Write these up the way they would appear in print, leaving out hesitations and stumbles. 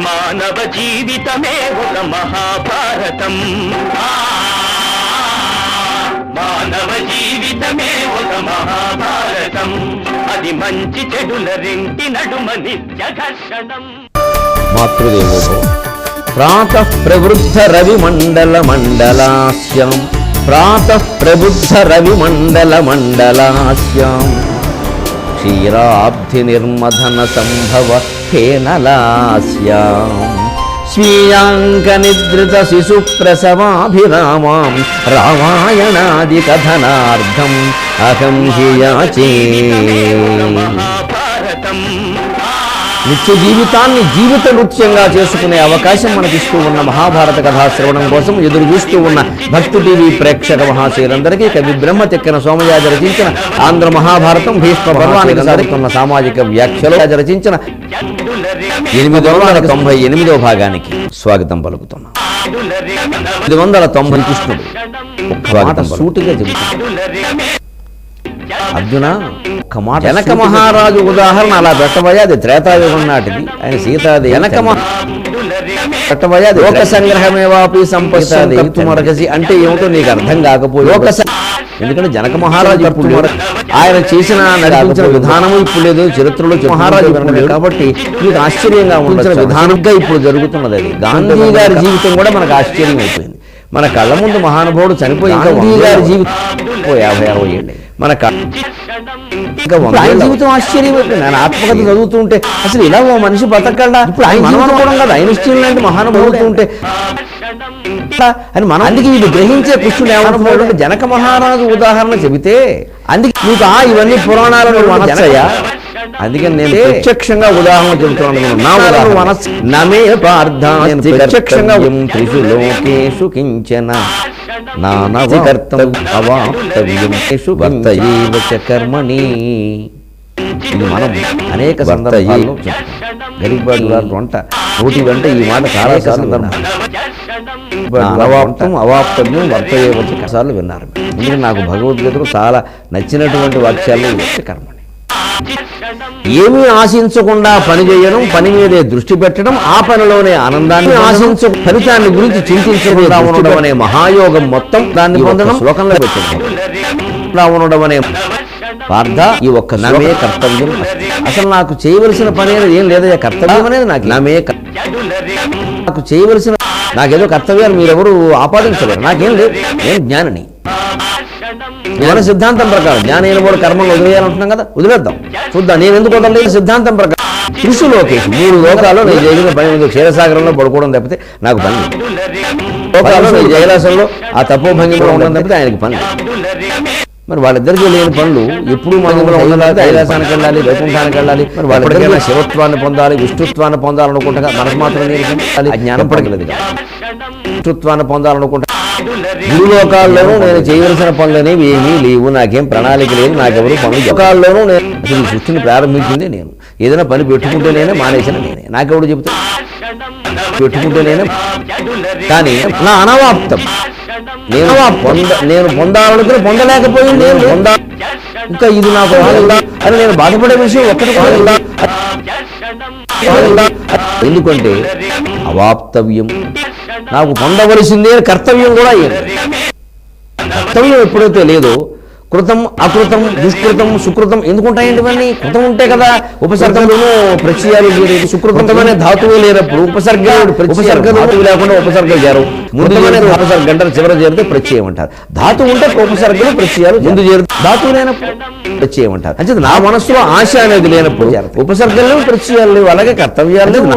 మానవ జీవితమే ఒక మహాభారతం. మానవ జీవితమే ఒక మహాభారతం. అది మంచి చెడుల రెంటి నడుమ నిత్య ఘర్షణం. మాతృదేవోభవ. ప్రాతః ప్రవృద్ధ రవిమండల మండలాస్యాం ప్రాతః ప్రబుద్ధ రవిమండల మండలాస్యాం క్షీరాబ్ధి నిర్మథన సంభవ హేనలాస్యాం స్వీయాంక నిద్రిత శిశు ప్రసవాభిరామాం రామాయణాది కథనార్థం అహం హి యాచే. నిత్య జీవితాన్ని జీవిత నృత్యంగా చేసుకునే అవకాశం మనకిస్తూ ఉన్న మహాభారత కథా శ్రవణం కోసం ఎదురు చూస్తూ ఉన్న భక్తి టీవీ ప్రేక్షక మహాశయులందరికీ కవి బ్రహ్మ తెక్కిన సోమయాజ రచించిన ఆంధ్ర మహాభారతం భీష్మ పర్వానికి సాగుతున్న సామాజిక వ్యాఖ్యలు రచించిన 898వ భాగానికి స్వాగతం పలుకుతున్నాం. 890 కృష్ణుడు ఒక్క మాట సూటిగా చెబుతున్నాడు. అర్జున జనక మహారాజు ఉదాహరణ అలా పెట్టబోయే అది త్రేతాయుగం నాటిది. ఆయన సీతాది జనక పెట్టబోయే అది లోక సంగ్రహమేవాపి సంపత్తి మరకసి అంటే ఏమిటో నీకు అర్థం కాకపోయి ఎందుకంటే జనక మహారాజు ఇప్పుడు ఆయన చేసిన నడిపించిన విధానము ఇప్పుడు లేదు చరిత్రలో మహారాజు కాబట్టి మీకు ఆశ్చర్యంగా ఉండాల్సిన విధానంగా ఇప్పుడు జరుగుతున్నది. అది గాంధీ గారి జీవితం కూడా మనకు ఆశ్చర్యం అయిపోయింది. మన కళ్ళ ముందు మహానుభావుడు చనిపోయి గాంధీ గారి జీవితం 50-60 ఏళ్ళే మన ఇంకా ఆయన జీవితం ఆశ్చర్యం అయిపోయింది. ఆయన ఆత్మకథ చదువుతుంటే అసలు ఇలా ఓ మనిషి బతకల్లా ఇప్పుడు ఆయన మనం అనుకోవడం కదా ఐన్స్టీన్ లాంటి మహానుభావుడు ఉంటే అని మనం అందుకే ఇది గ్రహించే కృష్ణుడు ఏమనుకోవడం జనక మహారాజు ఉదాహరణ చెబితే అందుకే మీకు ఇవన్నీ పురాణాలను మనసయ్యా అందుకని నేను ప్రత్యక్షంగా ఉదాహరణ చెబుతున్నాను. నా మనస్సు నమే పార్థాన్ని ప్రత్యక్షంగా త్రిషు లోకేషు కించన కర్మణి. ఇది మనం అనేక సందర్భాల్లో గరిబాడు గారు వంట నోటి వెంట ఈ మాట చాలా సందర్భం అవాప్తం అవాప్తవ్యం వర్తయేవచ్చ కసాలు విన్నారు. ఎందుకంటే నాకు భగవద్గీతలో చాలా నచ్చినటువంటి వాక్యాలు కర్మని ఏమీ ఆశించకుండా పని చేయడం, పని మీదే దృష్టి పెట్టడం, ఆ పనిలోనే ఆనందాన్ని ఆశించ ఫలితాన్ని గురించి చింతించకుండా ఉండడం అనే మహాయోగం మొత్తం దాన్ని పొందడం శ్లోకంలో పెట్టడం ఉండడం అనే పార్థ ఈ ఒక్క నమే కర్తవ్యం. అసలు నాకు చేయవలసిన పని అనేది ఏం లేదయ్యా. కర్తవ్యం అనేది నాకు నమే నాకు చేయవలసిన నాకేదో కర్తవ్యాలు మీరెవరు ఆపాదించలేరు. నాకేం లేదు, నేను జ్ఞానిని. జ్ఞాన సిద్ధాంతం ప్రకారం జ్ఞానైన కూడా కర్మలు వదిలేయాలంటున్నాం కదా, వదిలేద్దాం చూద్దాం. నేను ఎందుకు వదలలేదు సిద్ధాంతం ప్రకారం త్రిషు లోకేష్ 3 లోకాల్లో నేను జరిగిన పని క్షీరసాగరంలో పడుకోవడం తప్పితే నాకు పని లోకాల్లో నేను జయలాసంలో ఆ తపోభంగిలో ఉండడం తప్పితే ఆయనకి పని. మరి వాళ్ళిద్దరికీ లేని పనులు ఎప్పుడు భంగిలో ఉండాలి, కైలాసానికి వెళ్ళాలి, వైకుంఠానికి వెళ్ళాలి. మరి వాళ్ళిద్దరికైనా శివత్వాన్ని పొందాలి, విష్ణుత్వాన్ని పొందాలనుకుంటా మనసు మాత్రం నేను జ్ఞానం పడగలేదు. విష్ణుత్వాన్ని పొందాలనుకుంటా భూలోకాల్లోనూ నేను చేయవలసిన పనులనేవి ఏమీ లేవు, నాకేం ప్రణాళిక లేదు, నాకెవరు పనులు. లోకాల్లోనూ నేను అసలు ఈ సృష్టిని ప్రారంభించింది నేను. ఏదైనా పని పెట్టుకుంటే నేనే మానేసిన నేనే. నాకెవడు చెబుతా పెట్టుకుంటే నేనే. కానీ నా అనవాప్తం నేను పొందాలనుకుని పొందలేకపోయింది. నేను ఇంకా ఇది నాకు అని నేను బాధపడే విషయం ఒక్కటి. ఎందుకంటే అవాప్తవ్యం నాకు పొందవలసిందే కర్తవ్యం కూడా అయ్యింది. కర్తవ్యం ఎప్పుడైతే లేదో కృతం అకృతం దుష్కృతం సుకృతం ఎందుకుంటాయండి ఇవన్నీ? కృతం ఉంటే కదా ఉపసర్గంలోనూ ప్రత్యయాలు చేరేది. సుకృతం అనే ధాతువు లేనప్పుడు ఉపసర్గలు లేకుండా ఉపసర్గలు చేరవు. ముందు అనేది ఉపసర్గ గంటల చివర చేరితే ప్రత్యయం అంటారు. ధాతువు ఉంటే ఉపసర్గలు ప్రత్యయాలు ముందు చేరు. ధాతువు లేనప్పుడు ప్రత్యయం అంటారు. అంటే నా మనస్సులో ఆశ అనేది లేనప్పుడు ఉపసర్గలు లేవు, ప్రత్యయాలు లేవు. అలాగే కర్తవ్యాలు లేవు,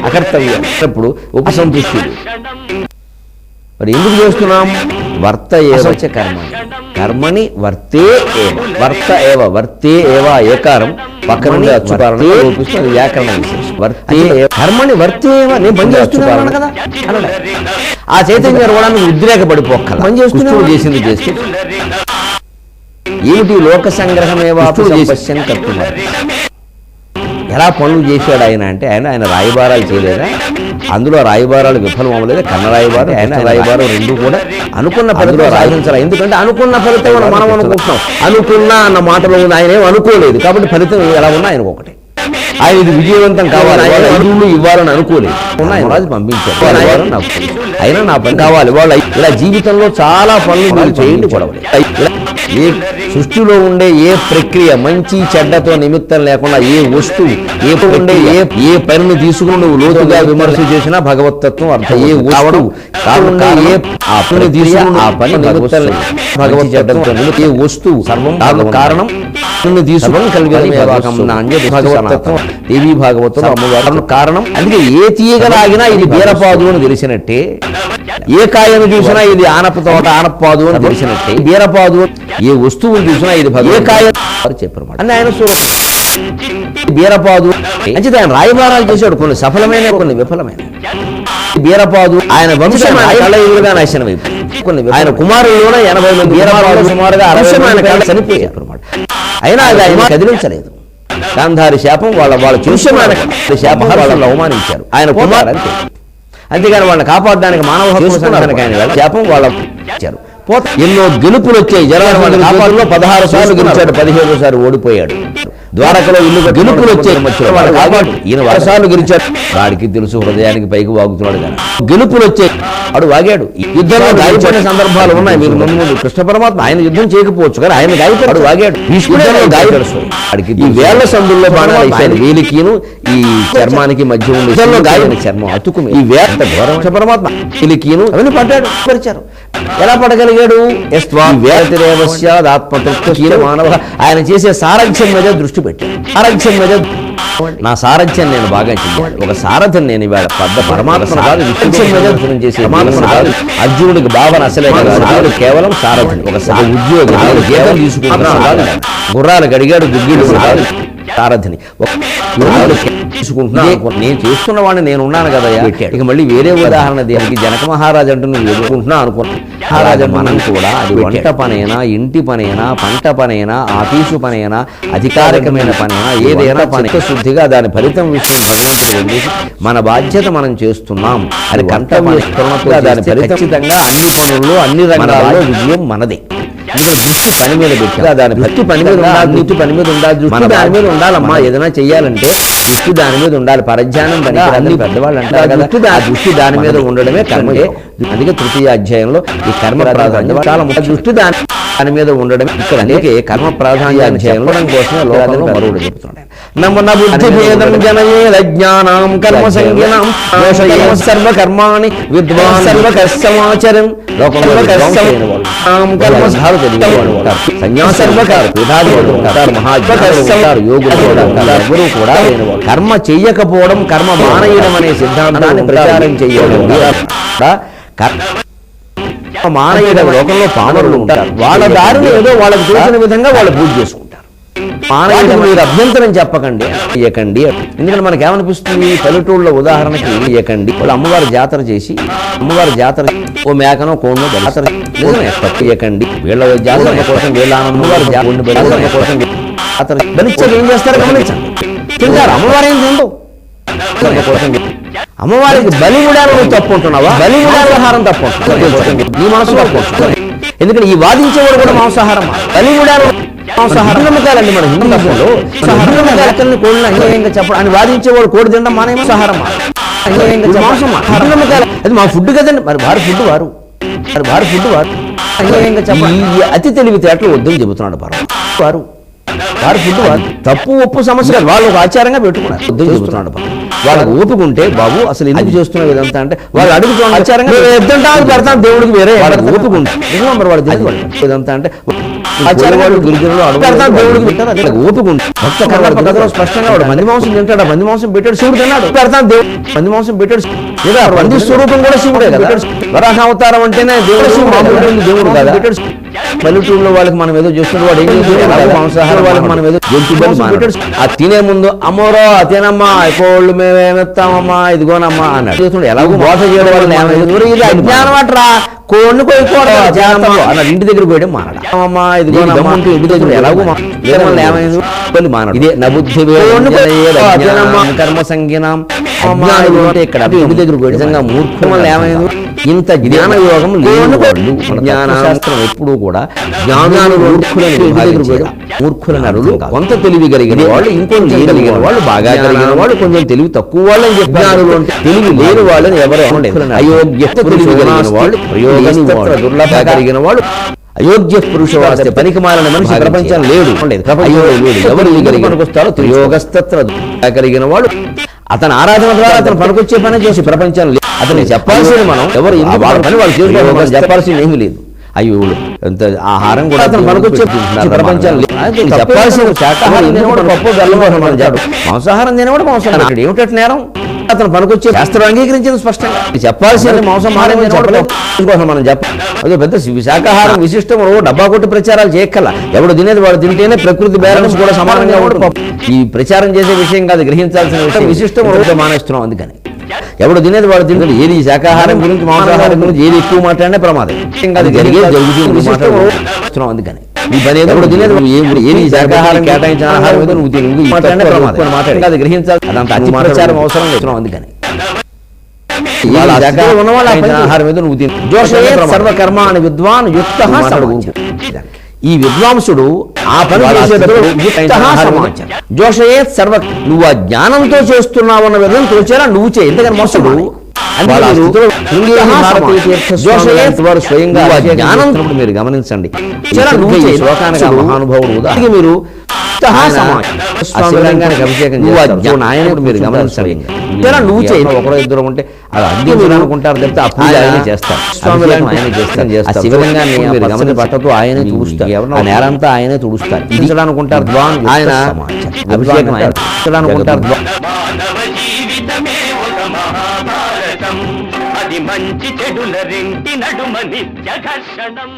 అకర్తవ్యాలు లేనప్పుడు ఉపసంతుష్టి. మరి ఎందుకు చేస్తున్నాం? వర్త ఏవచ కర్మణి కర్మణి వర్తే ఏవ వర్త ఏవ వర్తే ఏవ ఏకారం పక్కన నుండి అచ్చుకారణం రూపిస్తుంది వ్యాకరణ విశేషం. వర్తే కర్మణి వర్తే ఏవ నేను పని చేస్తున్నాను కదా అన్నాడు. ఆ చైతన్యం కూడా ఉద్రేక పడిపోక్కల పని చేస్తున్నావు చేసింది చేస్తూ ఏమిటి లోక సంగ్రహమేవా పశ్యన్ కర్తున్నారు. ఎలా పనులు చేశాడు ఆయన అంటే ఆయన రాయబారాలు చేయలేదా? అందులో రాయబారాలు విఫలం అవ్వలేదు. కన్న రాయబారం ఆయన రాయబారం రెండు కూడా అనుకున్న ఫలితం సాధించాలి. ఎందుకంటే అనుకున్న ఫలితం మనం అనుకుంటున్నాం. అనుకున్నా అన్న మాటలో ఉంది, ఆయన ఏం అనుకోలేదు కాబట్టి ఫలితం ఎలా ఉన్నా ఆయనకు ఒకటే. ఆయన ఇది విజయవంతం కావాలి, వాళ్ళు 5 ఇవ్వాలని అనుకోలేదు, రాజు పంపించారు, ఇవ్వాలని నాకు తెలుసు. అయినా నా పని కావాలి. వాళ్ళు ఇలా జీవితంలో చాలా పనులు మీరు చేయండి గొడవలు. ఏ సృష్టిలో ఉండే ఏ ప్రక్రియ మంచి చెడ్డతో నిమిత్తం లేకుండా ఏ వస్తువు ఉండే ఏ పనిని తీసుకుని నువ్వు లోతుగా విమర్శ చేసినా భగవతత్వం అర్థం. ఏ వస్తువు కాకుండా ఏ ఆ పని తీసుకుని ఆ పని భగవతత్వం. ఏ వస్తువు సర్వం కారణం తీసుకుని కలిగే భగవతత్వం. దేవీ భాగవతం అమ్మవారు కారణం. అందుకే ఏ తీయగలాగినా ఇది బీరపాదు అని తెలిసినట్టే, ఏ కాయను చూసినా ఇది ఆనప తోట ఆనపాదు అని తెలిసినట్టే, బీరపాదు ఏ వస్తువుని చూసినా ఇది ఏ కాయ చెప్పారు అని ఆయన బీరపాదు అంటే ఆయన రాయబారాలు చేశాడు, కొన్ని సఫలమైన కొన్ని విఫలమైన. బీరపాదు ఆయన వంశం కళయులుగా నాశనం అయిపోయింది. ఆయన కుమారుల్లోనే 80 మంది బీరపాదు సుమారుగా 60 చనిపోయారు అన్నమాట. అయినా అది ఆయన కదిలించలేదు. గాంధారి శాపం వాళ్ళ చూసమైన శాపం వాళ్ళని అవమానించారు. ఆయన కుమారు అంతే. అంతేగాని వాళ్ళని కాపాడడానికి మానవ హక్కుల సంఘానికి ఆయన శాపం వాళ్ళ ఇచ్చారు. ఎన్నో గెలుపులు వచ్చాయి. జనాలు 16 సార్లు గెలిచాడు, 17 సార్లు ఓడిపోయాడు. ద్వారకలో ఇల్లు గెలుపులు వచ్చాయి. ఈయన 100 సార్లు గెలిచాడు. వాడికి తెలుసు హృదయానికి పైకి వాగుతున్నాడు కానీ గెలుపులు వచ్చాయి. వాడు వాగాడు. యుద్ధంలో గాయపడిన సందర్భాలు ఉన్నాయి. మీరు ముందు కృష్ణ పరమాత్మ ఆయన యుద్ధం చేయకపోవచ్చు కానీ ఆయన గాయపడు వాగాడు. గాయపడు వాడికి ఈ వేళ్ల సందుల్లో బాణాలు వేశాడు. వేలికిను ఈ చర్మానికి మధ్య ఉండే గాయని చర్మం అతుకుని ఈ వేట కృష్ణ పరమాత్మ వేలికిను అవన్నీ పడ్డాడు. పరిచారు. ఎలా పడగలిగాడు? మానవ ఆయన చేసే సారథ్యం మీద దృష్టి పెట్టాడు. సారథ్యం మీద నా సారథ్యం నేను బాగా చెయ్యాలి. ఒక సారథిని నేను ఇవాళ పెద్ద పరమాత్మ కాదు, విషయం మీద దర్శనం చేసే పరమాత్మ కాదు. అర్జునుడికి భావన అసలే కాదు, కేవలం సారథిని. ఒక ఉద్యోగం జీతం తీసుకుంటున్నాడు, గుర్రాలు గడిగాడు, గుగ్గిడు సారథిని తీసుకుంటున్నా. నేను చేస్తున్న వాడిని నేను ఉన్నాను కదా. ఇక మళ్ళీ వేరే ఉదాహరణ దేనికి జనక మహారాజు అంటూ నువ్వు ఎదుర్కొంటున్నా అనుకున్నా. మహారాజు మనం కూడా అది వంట పనైనా, ఇంటి పనైనా, పంట పనైనా, ఆఫీసు పనైనా, అధికారికమైన పనైనా, ఏదైనా పని శుద్ధిగా దాని ఫలితం విషయం భగవంతుడు వదిలేసి మన బాధ్యత మనం చేస్తున్నాం అది కంఠంగా దాని ఖచ్చితంగా అన్ని పనుల్లో అన్ని రంగాల్లో విజయం మనదే. ఎందుకంటే దృష్టి పని మీద పెట్టా దాని దృష్టి పని మీద ఉండాలి, దృష్టి పని మీద ఉండాలి, దృష్టి దాని మీద ఉండాలమ్మా. ఏదైనా చెయ్యాలంటే దృష్టి దాని మీద ఉండాలి. పరధ్యానం అన్ని పెద్దవాళ్ళు అంటారు కదా, దృష్టి దాని మీద ఉండడమే కర్మ. అందుకే తృతీయ అధ్యాయంలో ఈ కర్మ ప్రాధాన్యం చాలా ముఖ్య. దృష్టి దాని మీద ఉండడమే ఇక్కడ. అందుకే కర్మ ప్రాధాన్య అధ్యాయంలో కోసమే లోకంలో మరొకటి చెప్తున్నాడు. నమ్మున బుద్ధి భేదం జనయేద జ్ఞానం కర్మ సంజ్ఞానం సర్వకర్మాణి విద్వాన్ సర్వకర్మాచరం లోకంలో ఎవరు కూడా కర్మ చెయ్యకపోవడం, కర్మ మానేయడం అనే సిద్ధాంతాన్ని ప్రచారం చేయడం మానేయడం. లోకంలో పామరులు ఉంటారు, వాళ్ళ దారిని ఏదో వాళ్ళకి తెలిసిన విధంగా వాళ్ళు పూజ చేసుకుంటారు. మానవుడు మీరు అభ్యంతరం చెప్పకండి ఇయ్యకండి. ఎందుకంటే మనకి ఏమనిపిస్తుంది, పల్లెటూళ్ళలో ఉదాహరణకి ఇయ్యకండి. వాళ్ళు అమ్మవారి జాతర చేసి అమ్మవారి జాతర ఓ మేకనో కోనో జాతర ఇయ్యకండి. వీళ్ళ జాతర కోసం వీళ్ళ అమ్మవారి జాతర కోసం జాతర బలిచ్చాక ఏం చేస్తారు గమనించండి. తింటారు. అమ్మవారు ఏం తిందు కోసం అమ్మవారికి బలి విడాలను తప్పు ఉంటున్నావా? బలి విడాలహారం తప్పు ఉంటుంది. ఈ మనసు తప్పు ఉంటుంది. ఎందుకంటే ఈ వాదించేవాడు కూడా మాంసాహారం. బలి విడాలు నమ్మకాలండి మన హిందూ ధర్మంలో. నమ్మకాలని కోడిని అన్యాయంగా చెప్పడం అని వాదించేవాడు కోడి తినడం మానే మాంసాహారం నమ్మకాలు. అది మా ఫుడ్ కదండి. మరి వారి ఫుడ్ వారు అన్యాయంగా చెప్పడం ఈ అతి తెలివితేటలు వద్దని చెబుతున్నాడు వారు. వారి ఫుడ్ తప్పు ఒప్పు సమస్య వాళ్ళు ఒక ఆచారంగా పెట్టుకున్నారు. వద్దని చెబుతున్నాడు. వాళ్ళకి ఓపుకుంటే బాబు అసలు ఎందుకు చేస్తున్న విధంతా అంటే వాళ్ళు అడుగుతున్న ఆచారంగా ఎద్దంటా పెడతాను దేవుడికి వేరే వాళ్ళకి ఓపుకుంటే మరి వాడు ఇదంతా అంటే ఆచార్యవాడు గిరిజనులు అడుగుతారు దేవుడికి పెట్టారు. అదే ఓపుకుంటే భక్త కర్మ పద్ధతిలో స్పష్టంగా వాడు మంది మాంసం తింటాడు. మంది మాంసం పెట్టాడు శివుడు తిన్నాడు. పెడతాను దేవుడు మంది మాంసం పెట్టాడు. లేదా మంది స్వరూపం కూడా శివుడే కదా. వరాహ అవతారం అంటేనే దేవుడు మామూలు దేవుడు కదా. పల్లెటూరులో వాళ్ళకి మనం ఏదో చేస్తున్న వాడు ఏం చేస్తున్నాడు, మాంసాహారం వాళ్ళకి మనం ఏదో జంతు ఆ తినే ముందు అమ్మోరో తినమ్మా కోళ్ళు మేమేమెత్తామమ్మా ఇదిగోనమ్మా అన్నాడు. చేస్తున్నాడు. ఎలాగో మోస చేయడం వల్ల ఇది అజ్ఞానం అట్రా కోడిని కొయ్యకూడదు అన్నాడు. ఇంటి దగ్గర పోయడం మానడమ్మా ఇదిగోనమ్మా ఇంటి దగ్గర ఎలాగో ఏమైంది మానడు. ఇదే నబుద్ధి కర్మ సంజ్ఞానం అజ్ఞానులు అంటే ఇక్కడ ఇంటి దగ్గర నిజంగా మూర్ఖులు ఏమైంది, ఇంత జ్ఞాన యోగం లేని వాళ్ళు జ్ఞానశాస్త్రం ఎప్పుడూ కూడా జ్ఞానాలు మూర్ఖుల నరులు కొంత తెలివి కలిగిన వాళ్ళు, ఇంకొంచెం కలిగిన వాళ్ళు, బాగా కలిగిన వాళ్ళు, కొంచెం తెలివి తక్కువ వాళ్ళని చెప్పారు. తెలివి లేని వాళ్ళని ఎవరు అయోగ్య తెలివి కలిగిన వాళ్ళు, దుర్లభ కలిగిన వాళ్ళు, అయోగ్య పురుష వాస్తే పనికి మారిన మనిషి ప్రపంచం లేడు. ఎవరు పనికొస్తారో యోగస్తత్ర కలిగిన వాడు అతని ఆరాధన ద్వారా అతను పనికొచ్చే పని చేసి ప్రపంచం లేదు. అతనికి చెప్పాల్సింది మనం ఎవరు వాళ్ళ పని వాళ్ళు చేసుకోవాలి, చెప్పాల్సింది ఏమీ లేదు. అయ్యో ఎంత ఆహారం కూడా అతను పనికొచ్చే ప్రపంచం లేదు. చెప్పాల్సిన శాకాహారం తినేవాడు పప్పు బెల్లం మనం చెప్పడు, మాంసాహారం తినేవాడు మాంసాహారం ఏమిటట్టు నేరం అతను పనికొచ్చే శాస్త్రం అంగీకరించింది స్పష్టంగా. చెప్పాల్సిన మాంసం మనం చెప్పాలి. అదే పెద్ద శాకాహారం విశిష్టం డబ్బా కొట్టి ప్రచారాలు చేయక్కల, ఎవడు తినేది వాడు తింటేనే ప్రకృతి బ్యాలెన్స్ కూడా సమానంగా ఉండదు. ఈ ప్రచారం చేసే విషయం కాదు, గ్రహించాల్సిన విషయం విశిష్టం మానేస్తున్నాం. అందుకని ఎవడు తినేది వాడు తింటాడు. ఏది శాకాహారం గురించి మాంసాహారం గురించి ఏది ఎక్కువ మాట్లాడినా ప్రమాదం కాదు, జరుగుతుంది. అందుకని ఈ పని ఎవడు తినేది ఏది శాకాహారం కేటాయించిన ఆహారం మీద నువ్వు తిని మాట్లాడినా ప్రమాదం మాట్లాడి గ్రహించాలి. అదంతా అతి ప్రచారం అవసరం లేదు. అందుకని ఆహారం మీద నువ్వు తిని సర్వకర్మాణి విద్వాన్ యుక్త. ఈ విద్వాంసుడు ఆ పని జోషయేత్ సర్వ, నువ్వు ఆ జ్ఞానంతో చేస్తున్నావన్న విధంగా తోచారా నువ్వు చేయి. ఎందుకని మోసడు స్వయంగా జ్ఞానం మీరు గమనించండి. శ్లోకానికి మహానుభావుడు ఉదాహరణ మీరు అభిషేకం ఆయన మీరు గమనించండి. నువ్వు చేయి, ఒకరో ఇద్దరు ఉంటే అది అందించడం అనుకుంటారు తప్పితే ఆ పూజ ఆయనే చేస్తారు, స్వామి ఆయన చేస్తారు. శివలింగాన్ని మీరు గమని పట్టతో ఆయనే తుడుస్తారు, ఆ నేలంతా ఆయనే తుడుస్తారు. ఇది అనుకుంటారు ఆయన అభిషేకం ఆయన అనుకుంటారు. అది మంచి చెడుల రెంటి నడుమ నిత్య ఘర్షణం.